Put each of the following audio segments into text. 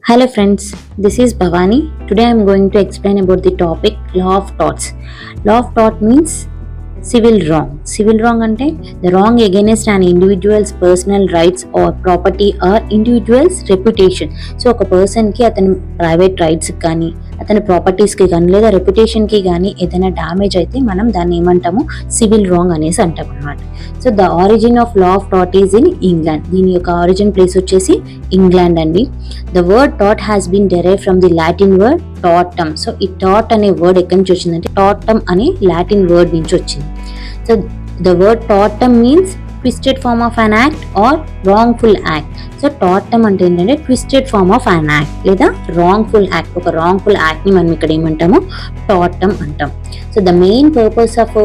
Hello friends, this is Bhavani. Today I am going to explain about the topic law of torts. Law of tort means civil wrong. Civil wrong ante the wrong against an individual's personal rights or property or individual's reputation. So ఒక person కి అతని private rights కానీ అతని properties కి కానీ లేదా reputation కి కానీ ఏదైనా డ్యామేజ్ అయితే మనం దాన్ని ఏమంటాము సివిల్ రాంగ్ అనేసి అంటాం అనమాట. So the origin of law of టాట్ ఈజ్ ఇన్ ఇంగ్లాండ్. దీని యొక్క ఆరిజిన్ ప్లేస్ వచ్చేసి ఇంగ్లాండ్ అండి. ద వర్డ్ టాట్ has been derive from the Latin word tortum. So ఈ టాట్ అనే వర్డ్ ఎక్కడి నుంచి వచ్చిందంటే టాటమ్ అనే లాటిన్ వర్డ్ నుంచి వచ్చింది. So the word tortum means twisted form of an act or wrongful act. So tortum అంటే ఏంటంటే twisted form of an act లేదా రాంగ్ఫుల్ యాక్ట్. ఒక రాంగ్ఫుల్ యాక్ట్ ని మనం ఇక్కడ ఏమంటాము టాటమ్ అంటాం. So the main purpose of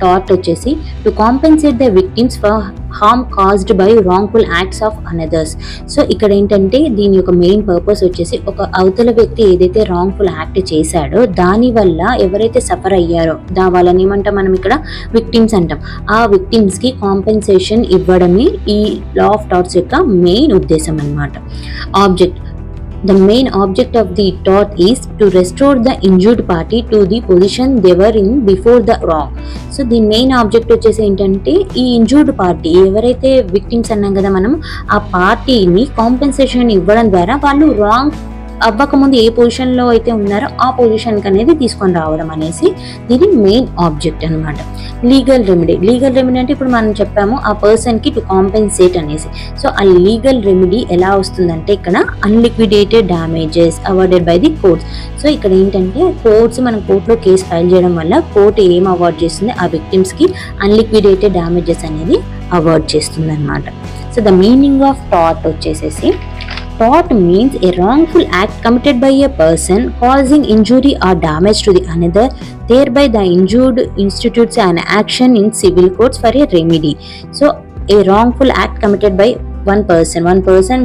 టాట్ వచ్చేసి to compensate the victims for harm caused by wrongful acts of anothers. So ఇక్కడ ఏంటంటే దీని యొక్క మెయిన్ పర్పస్ వచ్చేసి ఒక అవతల వ్యక్తి ఏదైతే రాంగ్ఫుల్ యాక్ట్ చేశాడో దాని వల్ల ఎవరైతే సఫర్ అయ్యారో వాళ్ళని ఏమంటాం మనం ఇక్కడ విక్టిమ్స్ అంటాం. ఆ విక్టిమ్స్ కి కాంపెన్సేషన్ ఇవ్వడమే ఈ లా ఆఫ్ టాట్స్ యొక్క మెయిన్ ఉద్దేశం అన్నమాట. Object The main object of the tort is to restore the injured party to the position they were in before the wrong. So దీని మెయిన్ ఆబ్జెక్ట్ వచ్చేసి ఏంటంటే ఈ ఇంజూర్డ్ పార్టీ ఎవరైతే victims అన్నాం కదా మనం, ఆ పార్టీని కాంపెన్సేషన్ ఇవ్వడం ద్వారా వాళ్ళు రాంగ్ అవ్వకముందు ఏ పొజిషన్లో అయితే ఉన్నారో ఆ పొజిషన్కి అనేది తీసుకొని రావడం అనేసి దీని మెయిన్ ఆబ్జెక్ట్ అనమాట. Legal remedy. లీగల్ రెమెడీ అంటే ఇప్పుడు మనం చెప్పాము ఆ పర్సన్కి టు కాంపెన్సేట్ అనేసి. సో ఆ లీగల్ రెమెడీ ఎలా వస్తుందంటే ఇక్కడ unliquidated damages awarded by the courts. So ఇక్కడ ఏంటంటే మనం కోర్టులో కేసు ఫైల్ చేయడం వల్ల కోర్టు ఏం అవార్డ్ చేస్తుంది, ఆ విక్టిమ్స్కి అన్లిక్విడేటెడ్ డ్యామేజెస్ అనేది అవార్డ్ చేస్తుంది అనమాట. సో ద మీనింగ్ ఆఫ్ టాట్ వచ్చేసేసి tort means a wrongful act committed by a person causing injury or damage to the another, thereby the injured institutes an action in civil courts for a remedy. So a wrongful act committed by one person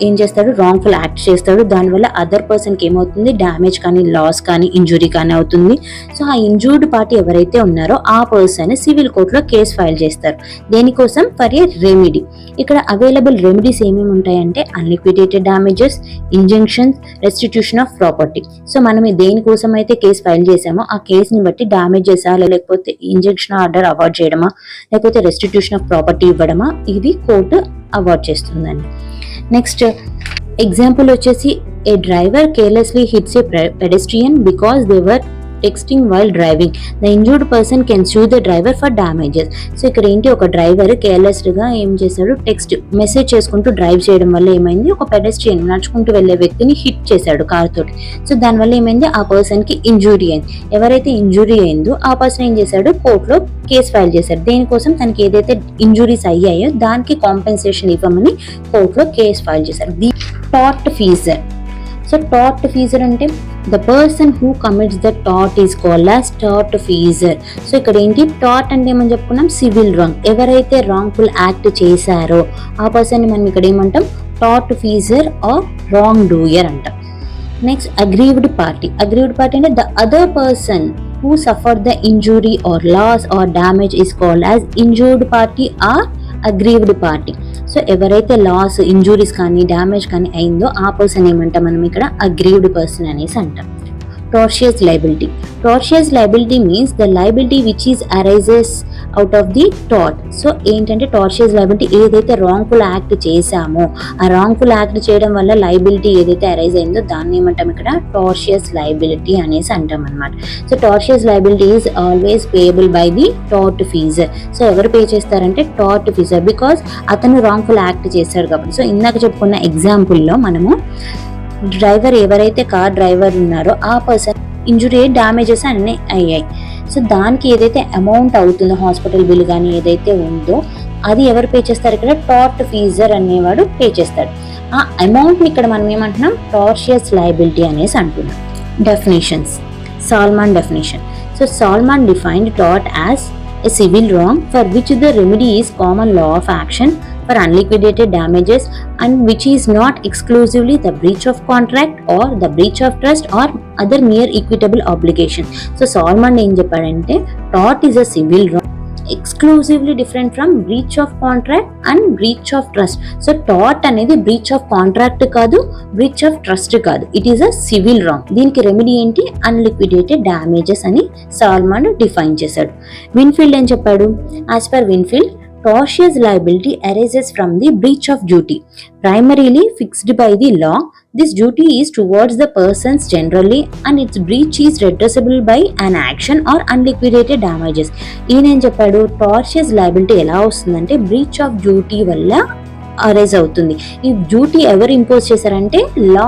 ఏం చేస్తాడు, wrongful act చేస్తాడు. దానివల్ల other పర్సన్కి ఏమవుతుంది, damage కానీ loss కానీ injury కానీ అవుతుంది. సో ఆ ఇంజూర్డ్ పార్టీ ఎవరైతే ఉన్నారో ఆ పర్సన్ సివిల్ కోర్టులో కేసు ఫైల్ చేస్తారు. దేనికోసం, ఫర్ ఏ రెమెడీ. ఇక్కడ అవైలబుల్ రెమెడీస్ ఏమేమి ఉంటాయంటే unliquidated damages, injunctions, restitution of property. So మనం దేనికోసం అయితే కేసు ఫైల్ చేసామో ఆ కేసుని బట్టి డ్యామేజెస్ లేకపోతే ఇంజంక్షన్ ఆర్డర్ అవార్డ్ చేయడమా లేకపోతే రెస్టిట్యూషన్ ఆఫ్ ప్రాపర్టీ ఇవ్వడమా ఇది కోర్టు అవార్డ్ చేస్తుందండి. నెక్స్ట్ ఎగ్జాంపుల్ వచ్చేసి a driver carelessly hits a pedestrian because they were texting while driving. The injured person can sue the driver for damages. So ఇక్కడ ఏంటి, ఒక driver కేర్లెస్గా ఏం చేశాడు, మెసేజ్ చేసుకుంటూ డ్రైవ్ చేయడం వల్ల ఏమైంది, ఒక పెడెస్ట్రియన్ నడుచుకుంటూ వెళ్లే వ్యక్తిని హిట్ చేశాడు కార్ తోటి. సో దానివల్ల ఏమైంది, ఆ పర్సన్ కి ఇంజూరీ అయింది. ఎవరైతే ఇంజూరీ అయిందో ఆ పర్సన్ ఏం చేశాడు, కోర్టులో కేసు ఫైల్ చేశాడు. దేనికోసం, తనకి ఏదైతే ఇంజురీస్ అయ్యాయో దానికి కాంపెన్సేషన్ ఇవ్వమని కోర్టులో కేసు ఫైల్ చేశారు. The tort feasor. So tort feasor అంటే the person who commits the tort is called as tort feasor. So ఇక్కడ ఏంటి, టార్ట్ అంటే ఏమని చెప్పుకున్నాం, సివిల్ రాంగ్. ఎవరైతే రాంగ్ఫుల్ యాక్ట్ చేశారో ఆ పర్సన్ మనం ఇక్కడ ఏమంటాం, tort feasor or wrong doer అంటాం. Next aggrieved party. Aggrieved party అంటే the other person who suffered the injury or loss or damage is called as injured party or aggrieved party. So ఎవరైతే loss, injuries కానీ damage కానీ అయిందో ఆ person ఏమంటాం మనం ఇక్కడ అగ్రీవ్డ్ పర్సన్ అనేసి అంటాం. tortious liability. Tortious liability means the liability which is arises out of the tort. So ఏంటంటే tortious liability ఏదైతే రాంగ్ఫుల్ యాక్ట్ చేసామో ఆ రాంగ్ఫుల్ యాక్ట్ చేయడం వల్ల లైబిలిటీ ఏదైతే అరైజ్ అయిందో దాన్ని ఏమంటాం ఇక్కడ tortious liability అనేసి అంటాం అనమాట. So tortious liability is always payable by the tort feeser. So ఎవరు పే చేస్తారంటే tort feeser, బికాస్ అతను రాంగ్ఫుల్ యాక్ట్ చేశాడు కాబట్టి. సో ఇందాక చెప్పుకున్న ఎగ్జాంపుల్లో మనము డ్రైవర్ ఎవరైతే కార్ డ్రైవర్ ఉన్నారో ఆ పర్సన్ ఇంజురీ డ్యామేజెస్ అన్నీ అయ్యాయి. సో దానికి ఏదైతే అమౌంట్ అవుతుందో హాస్పిటల్ బిల్ కానీ ఏదైతే ఉందో అది ఎవరు పే చేస్తారు, ఇక్కడ టార్ట్ ఫీజర్ అనేవాడు పే చేస్తాడు. ఆ అమౌంట్ని ఇక్కడ మనం ఏమంటున్నాం, టార్షియస్ లయబిలిటీ అనేసి అంటున్నాం. Definitions. Salmond definition. So Salmond defined tort as a civil wrong for which the remedy is common law of action for unliquidated damages and which is not exclusively the breach of contract or the breach of trust or other mere equitable obligation. So Salman ఏం చెప్పాడంటే tort is a civil wrong exclusively different from breach of contract and breach of trust. So tort అనేది breach of contract కాదు, breach of trust కాదు, it is a civil wrong. దీనికి remedy ఏంటి? Unliquidated damages అని Salmond define చేశాడు. Winfield ఏం చెప్పాడు? As per Winfield, tortious liability arises from the breach of duty, primarily fixed by the law. This duty is towards the persons generally, and its breach is redressable by an action or unliquidated damages. ఈయనేం చెప్పాడు? tortious liability ఎలా వస్తుందంటే breach of duty వల్ల arise అవుతుంది. ఈ duty ఎవరు impose చేశారంటే లా,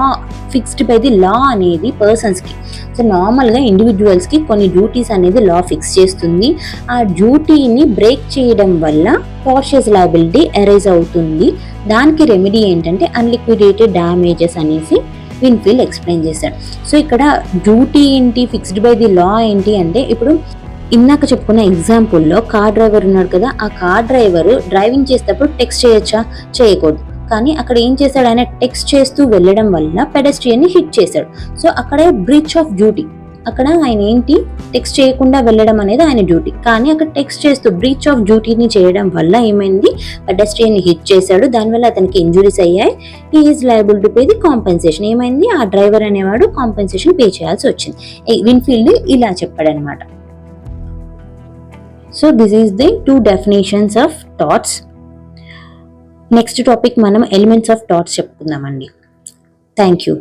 fixed by the law అనేది పర్సన్స్కి. సో నార్మల్గా ఇండివిజువల్స్కి కొన్ని డ్యూటీస్ అనేది లా ఫిక్స్ చేస్తుంది. ఆ డ్యూటీని బ్రేక్ చేయడం వల్ల టార్షియస్ లయబిలిటీ అరైజ్ అవుతుంది. దానికి రెమెడీ ఏంటంటే అన్లిక్విడేటెడ్ డ్యామేజెస్ అనేసి విన్ఫీల్డ్ ఎక్స్ప్లెయిన్ చేశాడు. సో ఇక్కడ డ్యూటీ ఏంటి, ఫిక్స్డ్ బై ది లా ఏంటి అంటే, ఇప్పుడు ఇందాక చెప్పుకున్న ఎగ్జాంపుల్లో కార్ డ్రైవర్ ఉన్నాడు కదా, ఆ కార్ డ్రైవర్ డ్రైవింగ్ చేసేటప్పుడు టెక్స్ట్ చేయొచ్చా? చేయకూడదు. కానీ అక్కడ ఏం చేశాడు? ఆయన టెక్స్ట్ చేస్తూ వెళ్ళడం వల్ల పెడెస్ట్రియన్ని హిట్ చేశాడు. సో అక్కడే బ్రీచ్ ఆఫ్ డ్యూటీ. అక్కడ ఆయన ఏంటి, టెక్స్ట్ చేయకుండా వెళ్ళడం అనేది ఆయన డ్యూటీ, కానీ అక్కడ టెక్స్ట్ చేస్తూ బ్రీచ్ ఆఫ్ డ్యూటీని చేయడం వల్ల ఏమైంది? పెడెస్ట్రియన్ని హిట్ చేశాడు, దానివల్ల అతనికి ఇంజురీస్ అయ్యాయి. He is liable to pay the compensation. ఏమైంది? ఆ డ్రైవర్ అనేవాడు కాంపెన్సేషన్ పే చేయాల్సి వచ్చింది. విన్ఫీల్డ్ ఇలా చెప్పాడనమాట. So this is the two definitions of torts. Next topic మనం elements of torts చెప్పుకుందామండి. Thank you.